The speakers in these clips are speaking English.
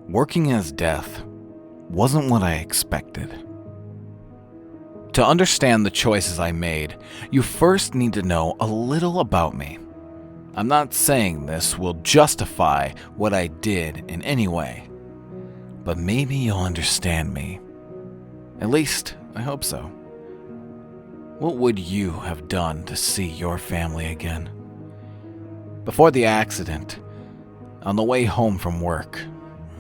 Working as death wasn't what I expected. To understand the choices I made, you first need to know a little about me. I'm not saying this will justify what I did in any way, but maybe you'll understand me. At least, I hope so. What would you have done to see your family again? Before the accident, on the way home from work,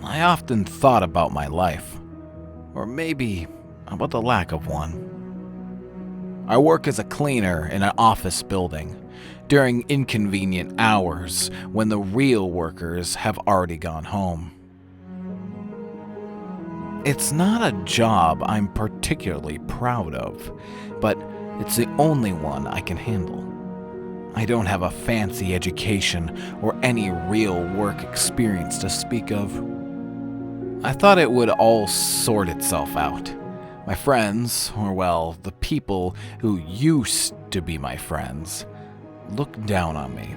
I often thought about my life, or maybe about the lack of one. I work as a cleaner in an office building during inconvenient hours when the real workers have already gone home. It's not a job I'm particularly proud of, but it's the only one I can handle. I don't have a fancy education or any real work experience to speak of. I thought it would all sort itself out. My friends, or well, the people who used to be my friends, look down on me.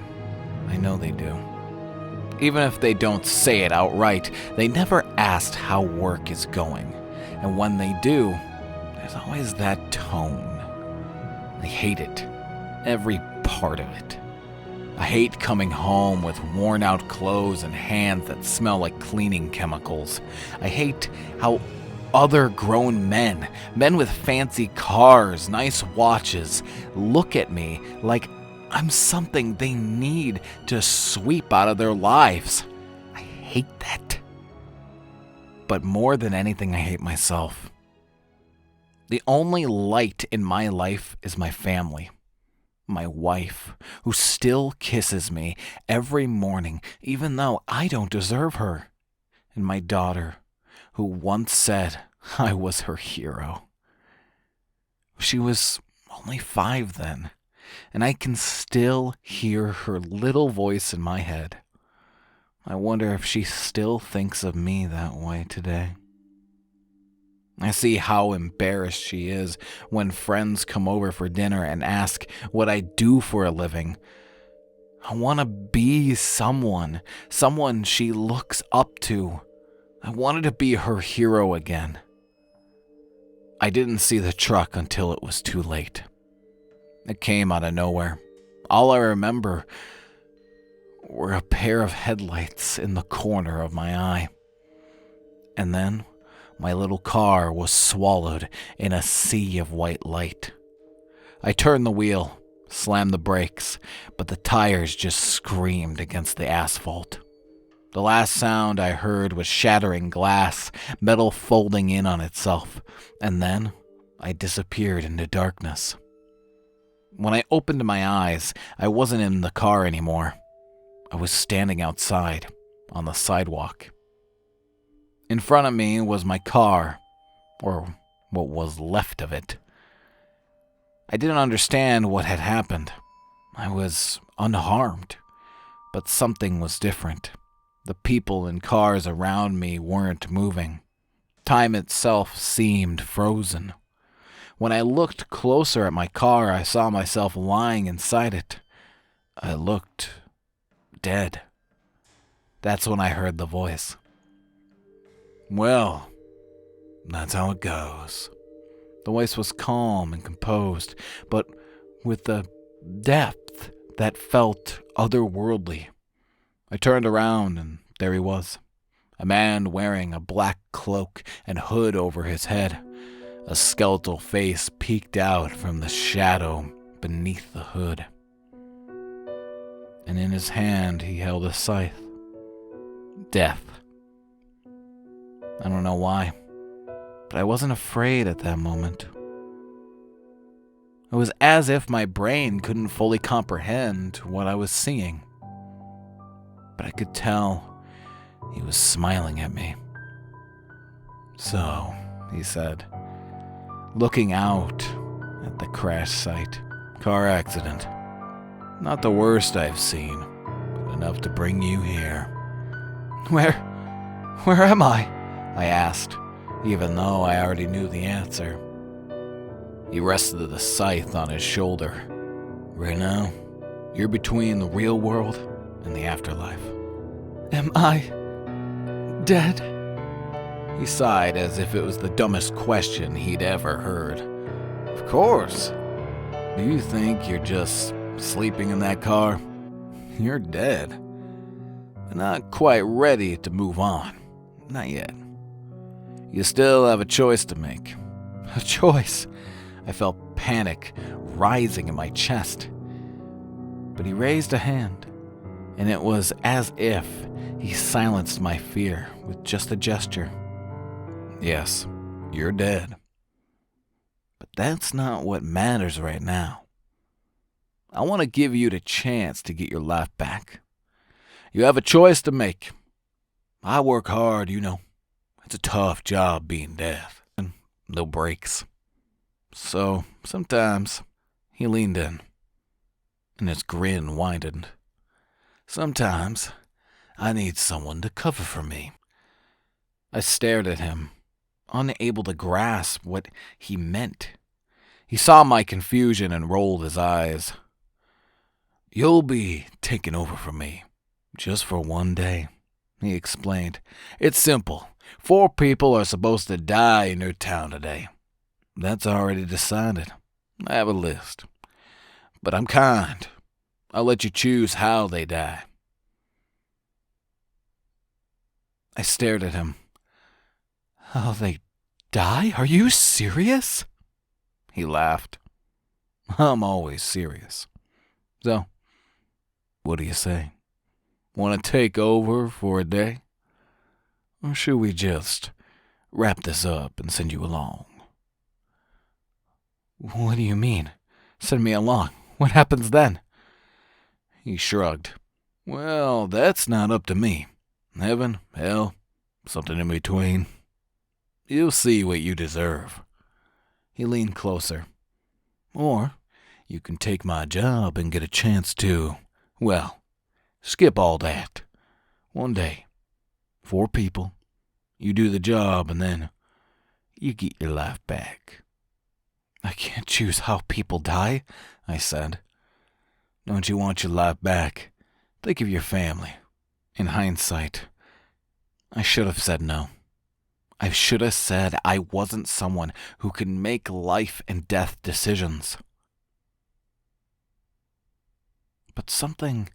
I know they do. Even if they don't say it outright, they never asked how work is going. And when they do, there's always that tone. I hate it. Every part of it. I hate coming home with worn-out clothes and hands that smell like cleaning chemicals. I hate how other grown men with fancy cars, nice watches, look at me like I'm something they need to sweep out of their lives. I hate that. But more than anything, I hate myself. The only light in my life is my family. My wife, who still kisses me every morning, even though I don't deserve her. And my daughter, who once said I was her hero. She was only 5 then, and I can still hear her little voice in my head. I wonder if she still thinks of me that way today. I see how embarrassed she is when friends come over for dinner and ask what I do for a living. I want to be someone she looks up to. I wanted to be her hero again. I didn't see the truck until it was too late. It came out of nowhere. All I remember were a pair of headlights in the corner of my eye. And then my little car was swallowed in a sea of white light. I turned the wheel, slammed the brakes, but the tires just screamed against the asphalt. The last sound I heard was shattering glass, metal folding in on itself, and then I disappeared into darkness. When I opened my eyes, I wasn't in the car anymore. I was standing outside, on the sidewalk. In front of me was my car, or what was left of it. I didn't understand what had happened. I was unharmed, but something was different. The people and cars around me weren't moving. Time itself seemed frozen. When I looked closer at my car, I saw myself lying inside it. I looked dead. That's when I heard the voice. Well, that's how it goes. The voice was calm and composed, but with a depth that felt otherworldly. I turned around, and there he was. A man wearing a black cloak and hood over his head. A skeletal face peeked out from the shadow beneath the hood. And in his hand he held a scythe. Death. I don't know why, but I wasn't afraid at that moment. It was as if my brain couldn't fully comprehend what I was seeing. But I could tell he was smiling at me. So, he said, looking out at the crash site. Car accident. Not the worst I've seen, but enough to bring you here. Where am I? I asked, even though I already knew the answer. He rested the scythe on his shoulder. Right now, you're between the real world and the afterlife. Am I dead? He sighed as if it was the dumbest question he'd ever heard. Of course. Do you think you're just sleeping in that car? You're dead. And not quite ready to move on. Not yet. You still have a choice to make. A choice? I felt panic rising in my chest. But he raised a hand, and it was as if he silenced my fear with just a gesture. Yes, you're dead. But that's not what matters right now. I want to give you the chance to get your life back. You have a choice to make. I work hard, you know. It's a tough job being dead. And no breaks. So, sometimes, he leaned in, and his grin widened. Sometimes, I need someone to cover for me. I stared at him, unable to grasp what he meant. He saw my confusion and rolled his eyes. You'll be taking over for me, just for one day, he explained. It's simple. 4 people are supposed to die in your town today. That's already decided. I have a list. But I'm kind. I'll let you choose how they die. I stared at him. How they die? Are you serious? He laughed. I'm always serious. So, what do you say? Want to take over for a day? Or should we just wrap this up and send you along? What do you mean? Send me along. What happens then? He shrugged. Well, that's not up to me. Heaven, hell, something in between. You'll see what you deserve. He leaned closer. Or you can take my job and get a chance to, well, skip all that. One day, 4 people, you do the job and then you get your life back. I can't choose how people die, I said. Don't you want your life back? Think of your family. In hindsight, I should have said no. I should have said I wasn't someone who could make life and death decisions. But something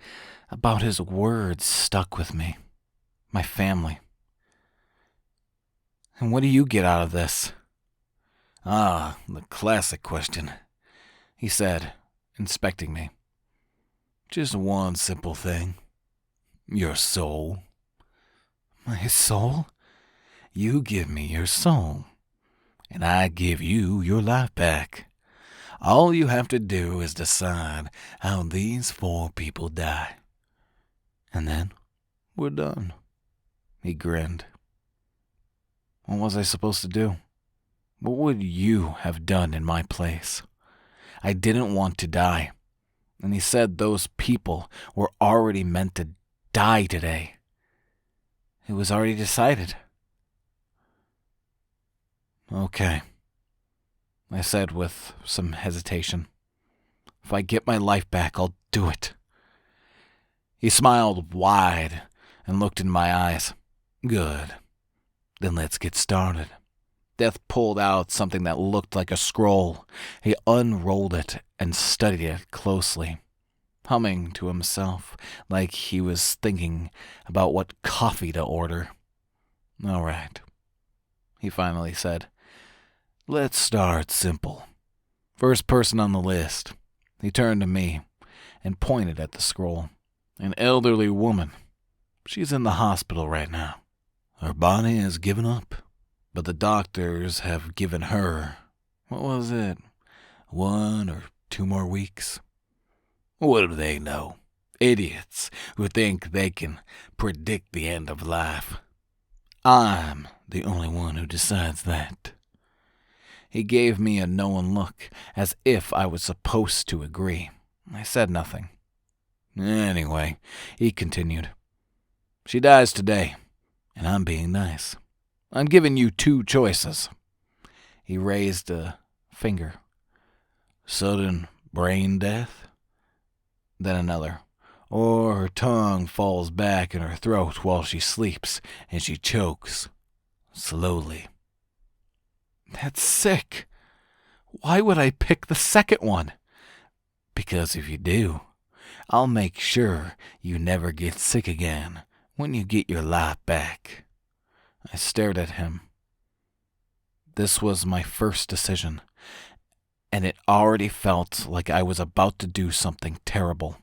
about his words stuck with me. My family. And what do you get out of this? Ah, the classic question, he said, inspecting me. Just one simple thing. Your soul. My soul? You give me your soul, and I give you your life back. All you have to do is decide how these 4 people die. And then we're done. He grinned. What was I supposed to do? What would you have done in my place? I didn't want to die. And he said those people were already meant to die today. It was already decided. Okay, I said with some hesitation. If I get my life back, I'll do it. He smiled wide and looked in my eyes. Good. Then let's get started. Death pulled out something that looked like a scroll. He unrolled it and studied it closely, humming to himself like he was thinking about what coffee to order. All right, he finally said. Let's start simple. First person on the list. He turned to me and pointed at the scroll. An elderly woman. She's in the hospital right now. Her body has given up, but the doctors have given her, what was it, 1 or 2 more weeks? What do they know? Idiots who think they can predict the end of life. I'm the only one who decides that. He gave me a knowing look, as if I was supposed to agree. I said nothing. Anyway, he continued. She dies today, and I'm being nice. I'm giving you 2 choices. He raised a finger. Sudden brain death? Then another. Or her tongue falls back in her throat while she sleeps, and she chokes. slowly. That's sick. Why would I pick the second one? Because if you do, I'll make sure you never get sick again when you get your life back. I stared at him. This was my first decision, and it already felt like I was about to do something terrible.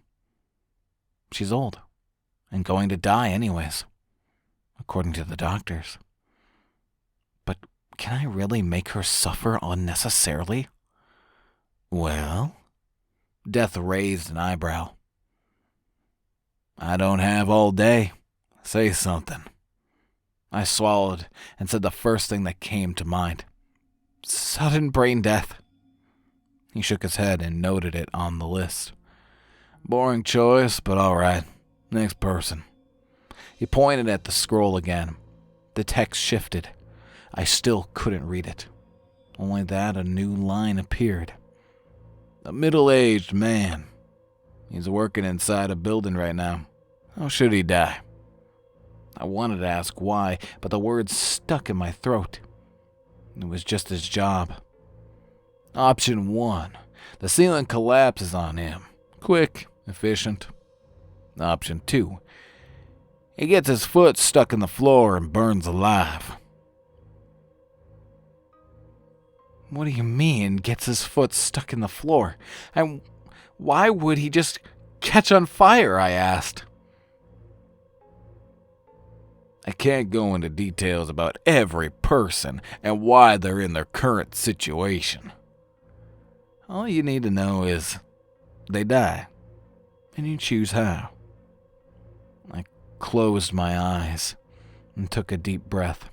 She's old, and going to die anyways, according to the doctors. But can I really make her suffer unnecessarily? Well, Death raised an eyebrow. I don't have all day. Say something. I swallowed and said the first thing that came to mind. Sudden brain death. He shook his head and noted it on the list. Boring choice, but all right. Next person. He pointed at the scroll again. The text shifted. I still couldn't read it. Only that a new line appeared. A middle-aged man. He's working inside a building right now. How should he die? I wanted to ask why, but the words stuck in my throat. It was just his job. Option 1. The ceiling collapses on him. Quick, efficient. Option 2. He gets his foot stuck in the floor and burns alive. What do you mean, gets his foot stuck in the floor? And why would he just catch on fire, I asked. I can't go into details about every person and why they're in their current situation. All you need to know is they die, and you choose how. I closed my eyes and took a deep breath.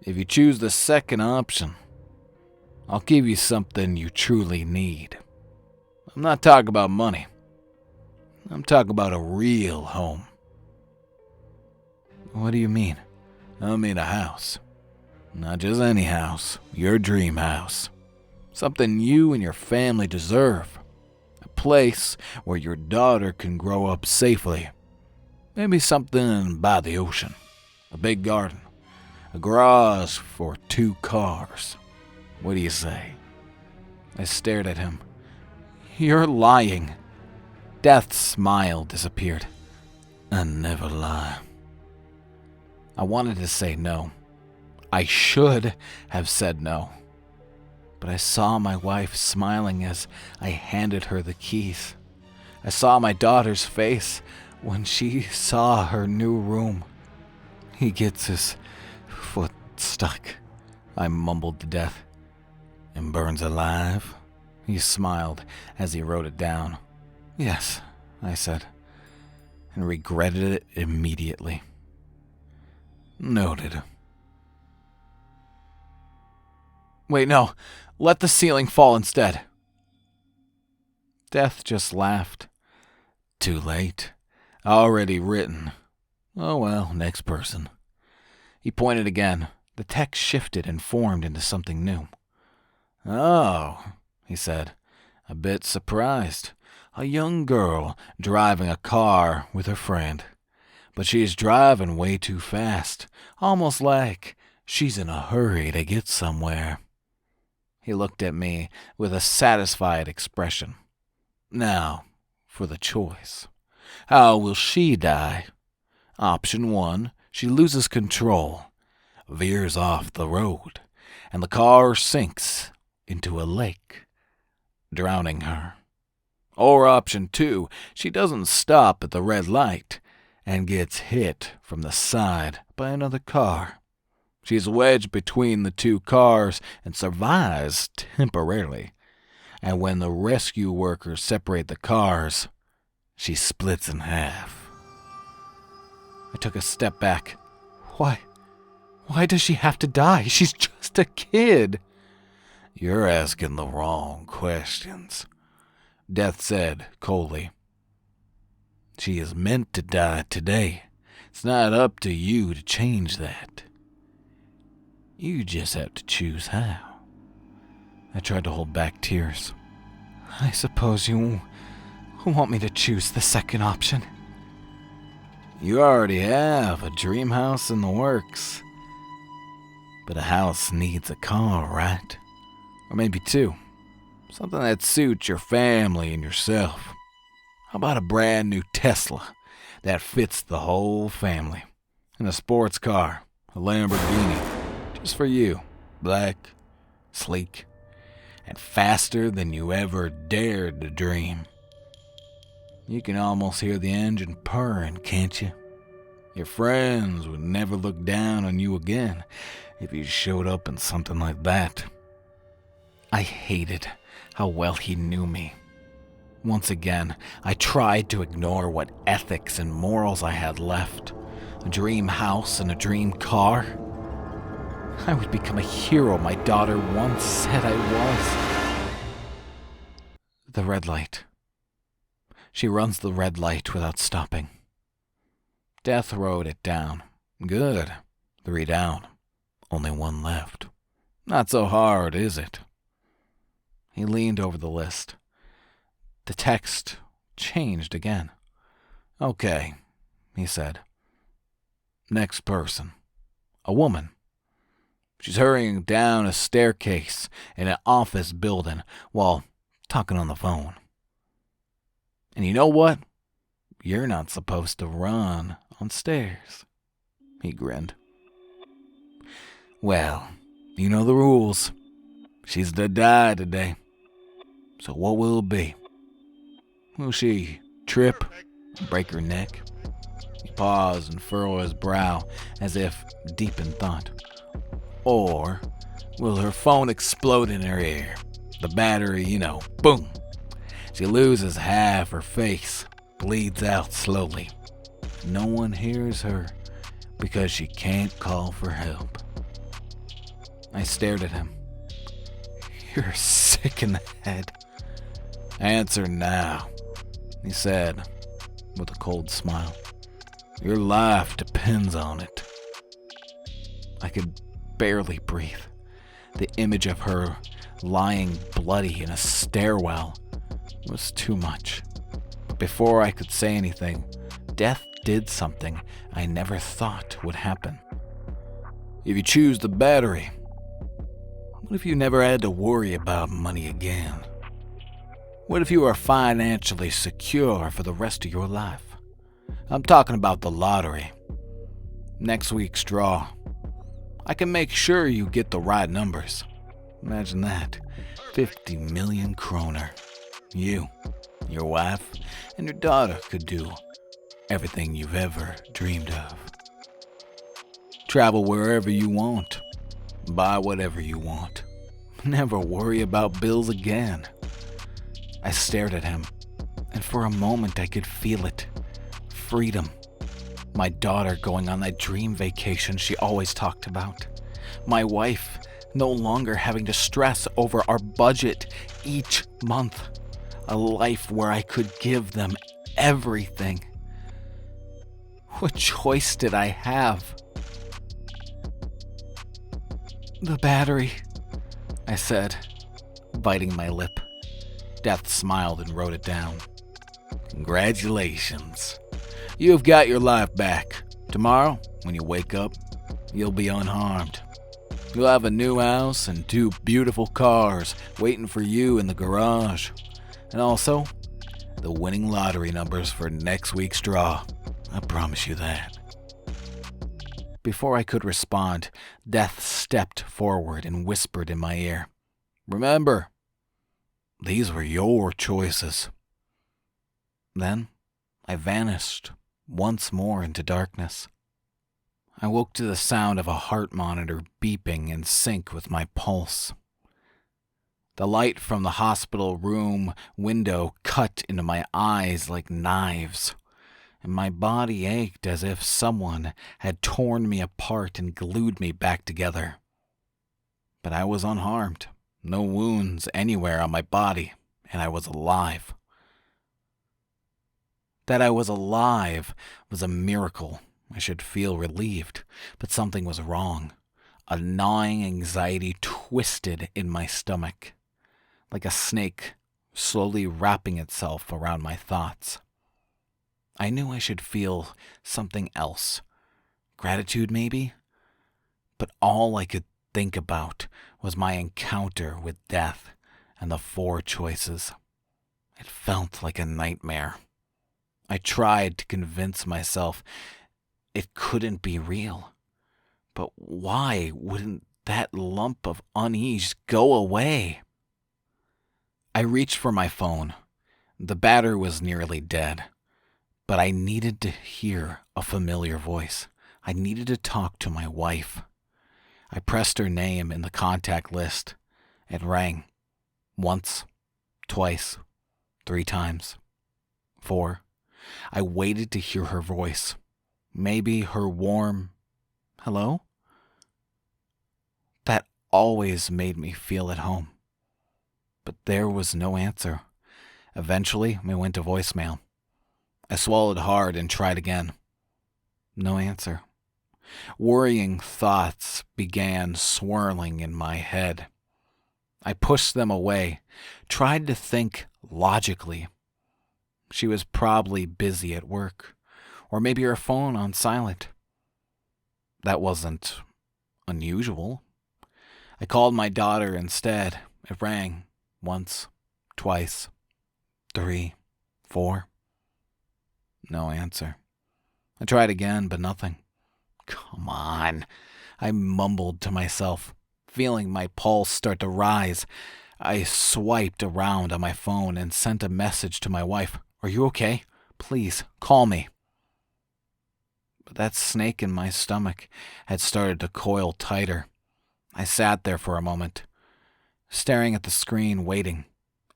If you choose the second option, I'll give you something you truly need. I'm not talking about money. I'm talking about a real home. What do you mean? I mean a house. Not just any house. Your dream house. Something you and your family deserve. A place where your daughter can grow up safely. Maybe something by the ocean. A big garden. A garage for 2 cars. What do you say? I stared at him. You're lying. Death's smile disappeared. I never lie. I wanted to say no. I should have said no. But I saw my wife smiling as I handed her the keys. I saw my daughter's face when she saw her new room. He gets his foot stuck, I mumbled to Death. And burns alive? He smiled as he wrote it down. Yes, I said, and regretted it immediately. Noted. Wait, no. Let the ceiling fall instead. Death just laughed. Too late. Already written. Oh well, next person. He pointed again. The text shifted and formed into something new. Oh, he said, a bit surprised. A young girl driving a car with her friend. But she's driving way too fast, almost like she's in a hurry to get somewhere. He looked at me with a satisfied expression. Now, for the choice. How will she die? Option 1, she loses control, veers off the road, and the car sinks into a lake, drowning her. Or option 2, she doesn't stop at the red light and gets hit from the side by another car. She's wedged between the 2 cars and survives temporarily. And when the rescue workers separate the cars, she splits in half. I took a step back. Why? Why does she have to die? She's just a kid. You're asking the wrong questions, Death said coldly. She is meant to die today. It's not up to you to change that. You just have to choose how. I tried to hold back tears. I suppose you want me to choose the second option. You already have a dream house in the works. But a house needs a car, right? Or maybe two. Something that suits your family and yourself. How about a brand new Tesla that fits the whole family? And a sports car, a Lamborghini, just for you. Black, sleek, and faster than you ever dared to dream. You can almost hear the engine purring, can't you? Your friends would never look down on you again if you showed up in something like that. I hated how well he knew me. Once again, I tried to ignore what ethics and morals I had left. A dream house and a dream car. I would become a hero my daughter once said I was. The red light. She runs the red light without stopping. Death wrote it down. Good. 3 down. Only 1 left. Not so hard, is it? He leaned over the list. The text changed again. Okay, he said. Next person. A woman. She's hurrying down a staircase in an office building while talking on the phone. And you know what? You're not supposed to run on stairs. He grinned. Well, you know the rules. She's to die today. So what will it be? Will she trip, break her neck? He paused and furrowed his brow as if deep in thought. Or will her phone explode in her ear? The battery, boom. She loses half her face, bleeds out slowly. No one hears her because she can't call for help. I stared at him. You're sick in the head. Answer now, he said with a cold smile. Your life depends on it. I could barely breathe. The image of her lying bloody in a stairwell was too much. But before I could say anything, death did something I never thought would happen. If you choose the battery, what if you never had to worry about money again? What if you are financially secure for the rest of your life? I'm talking about the lottery. Next week's draw. I can make sure you get the right numbers. Imagine that. 50 million kroner. You, your wife, and your daughter could do everything you've ever dreamed of. Travel wherever you want. Buy whatever you want. Never worry about bills again. I stared at him, and for a moment I could feel it. Freedom. My daughter going on that dream vacation she always talked about. My wife no longer having to stress over our budget each month. A life where I could give them everything. What choice did I have? The battery, I said, biting my lip. Death smiled and wrote it down. Congratulations. You've got your life back. Tomorrow, when you wake up, you'll be unharmed. You'll have a new house and 2 beautiful cars waiting for you in the garage. And also, the winning lottery numbers for next week's draw. I promise you that. Before I could respond, Death stepped forward and whispered in my ear, Remember, these were your choices. Then I vanished once more into darkness. I woke to the sound of a heart monitor beeping in sync with my pulse. The light from the hospital room window cut into my eyes like knives, and my body ached as if someone had torn me apart and glued me back together. But I was unharmed, no wounds anywhere on my body, and I was alive. That I was alive was a miracle. I should feel relieved, but something was wrong. A gnawing anxiety twisted in my stomach, like a snake slowly wrapping itself around my thoughts. I knew I should feel something else. Gratitude, maybe? But all I could think about was my encounter with death and the 4 choices. It felt like a nightmare. I tried to convince myself it couldn't be real. But why wouldn't that lump of unease go away? I reached for my phone. The battery was nearly dead. But I needed to hear a familiar voice. I needed to talk to my wife. I pressed her name in the contact list. It rang. Once, twice, 3 times, 4. I waited to hear her voice. Maybe her warm, hello? That always made me feel at home. But there was no answer. Eventually, we went to voicemail. I swallowed hard and tried again. No answer. Worrying thoughts began swirling in my head. I pushed them away, tried to think logically. She was probably busy at work, or maybe her phone on silent. That wasn't unusual. I called my daughter instead. It rang once, twice, 3, 4. No answer. I tried again, but nothing. Come on, I mumbled to myself, feeling my pulse start to rise. I swiped around on my phone and sent a message to my wife. Are you okay? Please, call me. But that snake in my stomach had started to coil tighter. I sat there for a moment, staring at the screen, waiting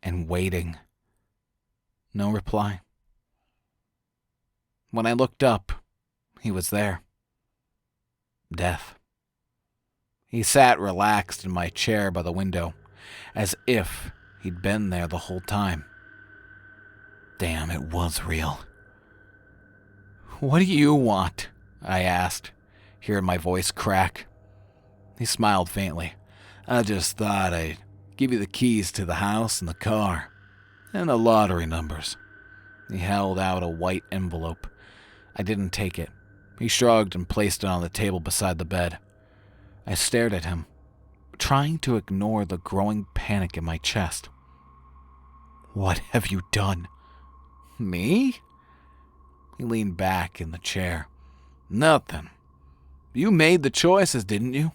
and waiting. No reply. When I looked up, he was there. Death. He sat relaxed in my chair by the window, as if he'd been there the whole time. Damn, it was real. What do you want? I asked, hearing my voice crack. He smiled faintly. I just thought I'd give you the keys to the house and the car, and the lottery numbers. He held out a white envelope. I didn't take it. He shrugged and placed it on the table beside the bed. I stared at him, trying to ignore the growing panic in my chest. What have you done? Me? He leaned back in the chair. Nothing. You made the choices, didn't you?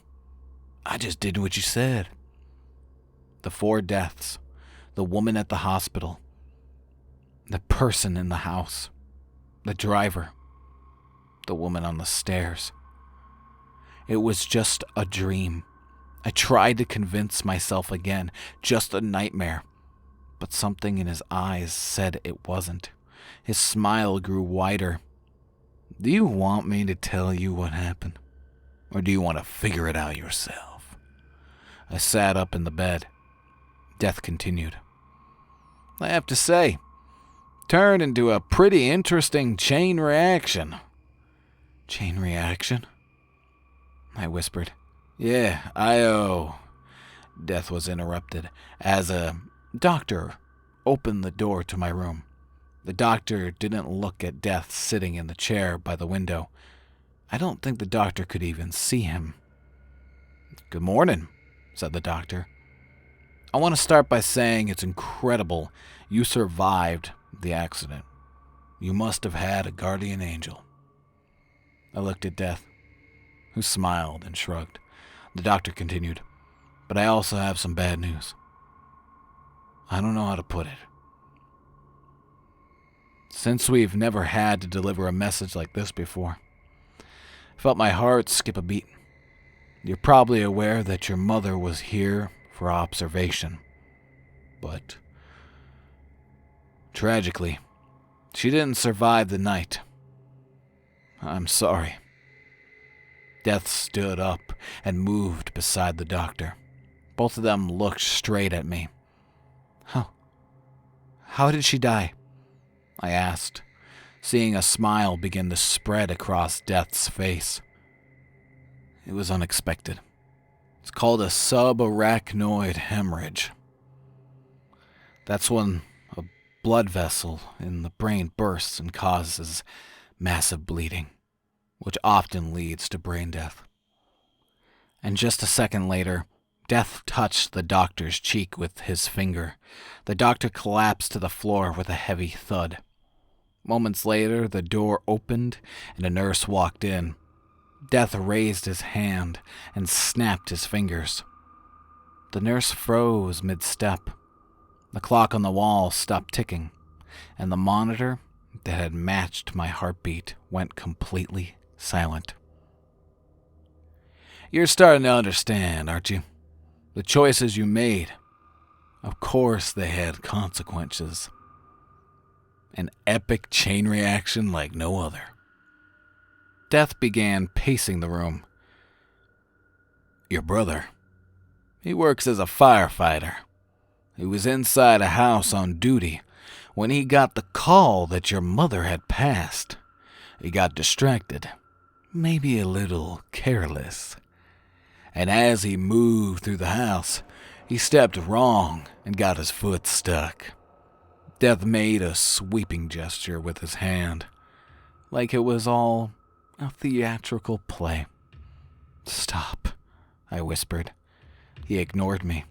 I just did what you said. The 4 deaths, the woman at the hospital, the person in the house, the driver, the woman on the stairs. It was just a dream. I tried to convince myself again, just a nightmare. But something in his eyes said it wasn't. His smile grew wider. Do you want me to tell you what happened? Or do you want to figure it out yourself? I sat up in the bed. Death continued. I have to say, turned into a pretty interesting chain reaction. Chain reaction? I whispered. Yeah, Death was interrupted as a doctor opened the door to my room. The doctor didn't look at Death sitting in the chair by the window. I don't think the doctor could even see him. Good morning, said the doctor. I want to start by saying it's incredible you survived the accident. You must have had a guardian angel. I looked at Death, who smiled and shrugged. The doctor continued, but I also have some bad news. I don't know how to put it. Since we've never had to deliver a message like this before, I felt my heart skip a beat. You're probably aware that your mother was here for observation, but tragically, she didn't survive the night. I'm sorry. Death stood up and moved beside the doctor. Both of them looked straight at me. How did she die? I asked, seeing a smile begin to spread across Death's face. It was unexpected. It's called a subarachnoid hemorrhage. That's when a blood vessel in the brain bursts and causes massive bleeding, which often leads to brain death. and just a second later, Death touched the doctor's cheek with his finger. The doctor collapsed to the floor with a heavy thud. Moments later, the door opened and a nurse walked in. Death raised his hand and snapped his fingers. The nurse froze mid-step. The clock on the wall stopped ticking, and the monitor that had matched my heartbeat went completely silent. You're starting to understand, aren't you? The choices you made, of course they had consequences. An epic chain reaction like no other. Death began pacing the room. Your brother, he works as a firefighter. He was inside a house on duty when he got the call that your mother had passed. He got distracted, maybe a little careless. And as he moved through the house, he stepped wrong and got his foot stuck. Death made a sweeping gesture with his hand, like it was all a theatrical play. Stop, I whispered. He ignored me.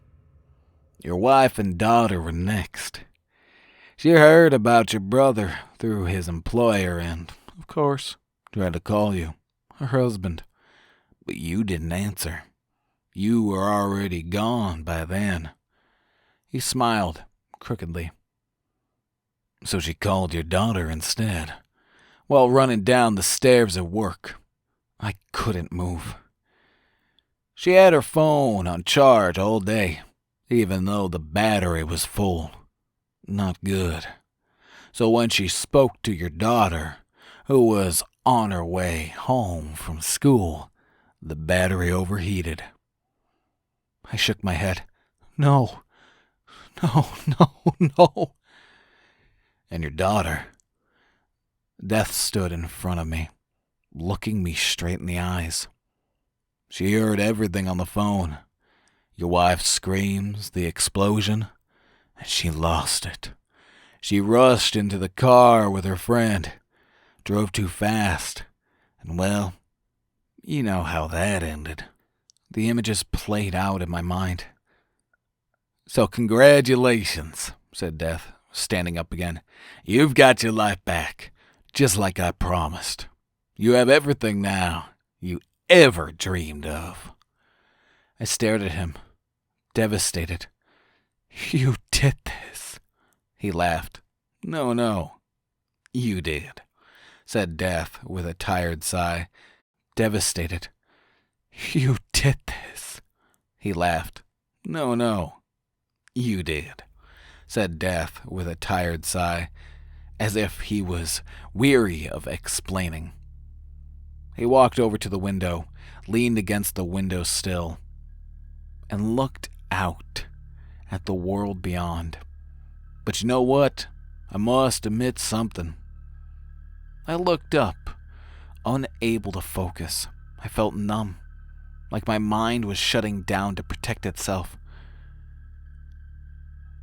Your wife and daughter were next. She heard about your brother through his employer and, of course, tried to call you, her husband. But you didn't answer. You were already gone by then. He smiled crookedly. So she called your daughter instead, while running down the stairs at work. I couldn't move. She had her phone on charge all day, even though the battery was full. Not good. So when she spoke to your daughter, who was on her way home from school, the battery overheated. I shook my head. No. And your daughter. Death stood in front of me, looking me straight in the eyes. She heard everything on the phone. Your wife's screams, the explosion, and she lost it. She rushed into the car with her friend, drove too fast, and well, you know how that ended. The images played out in my mind. So congratulations, said Death, standing up again. You've got your life back, just like I promised. You have everything now you ever dreamed of. I stared at him, devastated. You did this. He laughed. No, you did, said Death with a tired sigh, devastated. You did this. He laughed. No, you did, said Death with a tired sigh, as if he was weary of explaining. He walked over to the window, leaned against the window sill, and looked out at the world beyond. But you know what? I must admit something. I looked up, unable to focus. I felt numb, like my mind was shutting down to protect itself.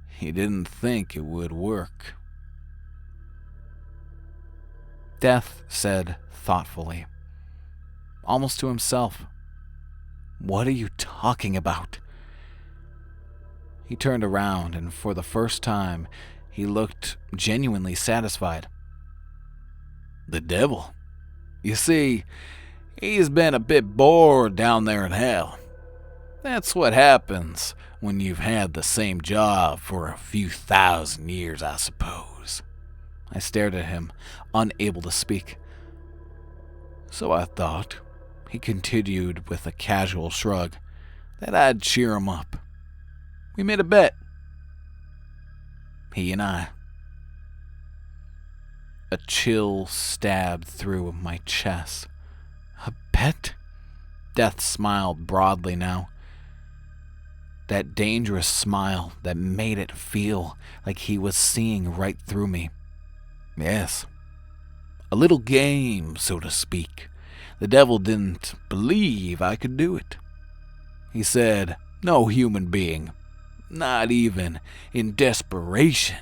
He didn't think it would work. Death said thoughtfully, almost to himself, What are you talking about? He turned around, and for the first time, he looked genuinely satisfied. The devil. You see, he's been a bit bored down there in hell. That's what happens when you've had the same job for a few thousand years, I suppose. I stared at him, unable to speak. So I thought, he continued with a casual shrug, that I'd cheer him up. We made a bet. He and I. A chill stabbed through my chest. A bet? Death smiled broadly now. That dangerous smile that made it feel like he was seeing right through me. Yes. A little game, so to speak. The devil didn't believe I could do it. He said, no human being, not even in desperation,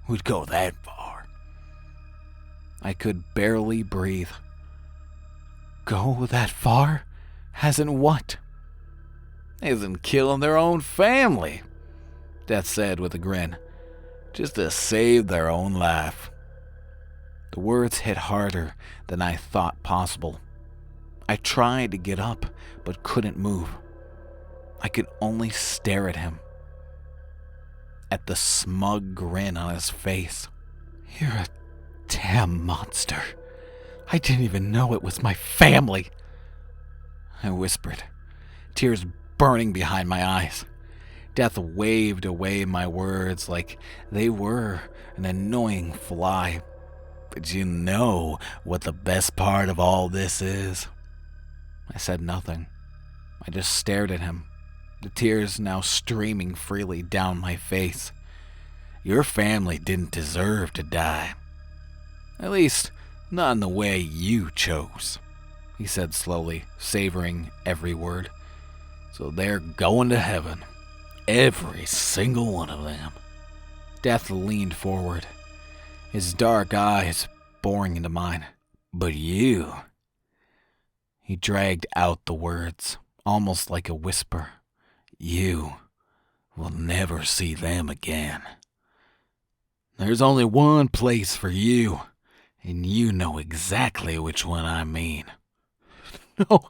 would go that far. I could barely breathe. Go that far? As in what? isn't killing their own family, Death said with a grin, just to save their own life. The words hit harder than I thought possible. I tried to get up, but couldn't move. I could only stare at him, at the smug grin on his face. You're a damn monster. I didn't even know it was my family, I whispered, tears burning behind my eyes. Death waved away my words like they were an annoying fly. But you know what the best part of all this is? I said nothing. I just stared at him, the tears now streaming freely down my face. Your family didn't deserve to die. At least, not in the way you chose, he said slowly, savoring every word. So they're going to heaven. Every single one of them. Death leaned forward, his dark eyes boring into mine. But you... He dragged out the words, almost like a whisper. You will never see them again. There's only one place for you, and you know exactly which one I mean. No,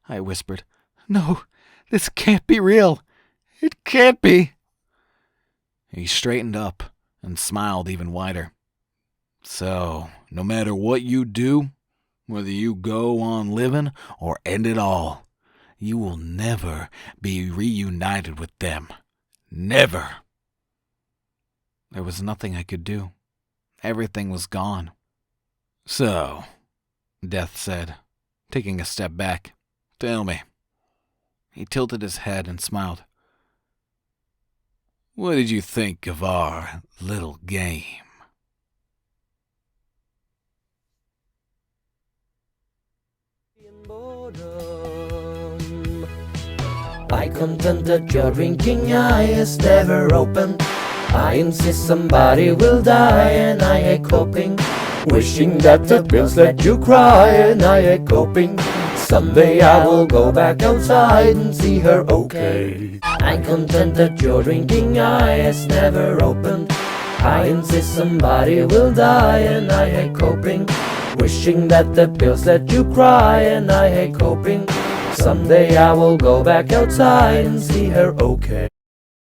I whispered. No, this can't be real. It can't be. He straightened up and smiled even wider. So, no matter what you do, whether you go on living or end it all, you will never be reunited with them. Never. There was nothing I could do. Everything was gone. So, Death said, taking a step back, tell me. He tilted his head and smiled. What did you think of our little game? I contend that your drinking eye is never open. I insist somebody will die, and I hate coping. Wishing that the pills let you cry, and I hate coping. Someday I will go back outside and see her okay. I contend that your drinking eye is never open. I insist somebody will die, and I hate coping. Wishing that the pills let you cry, and I hate coping. Someday I will go back outside and see her okay.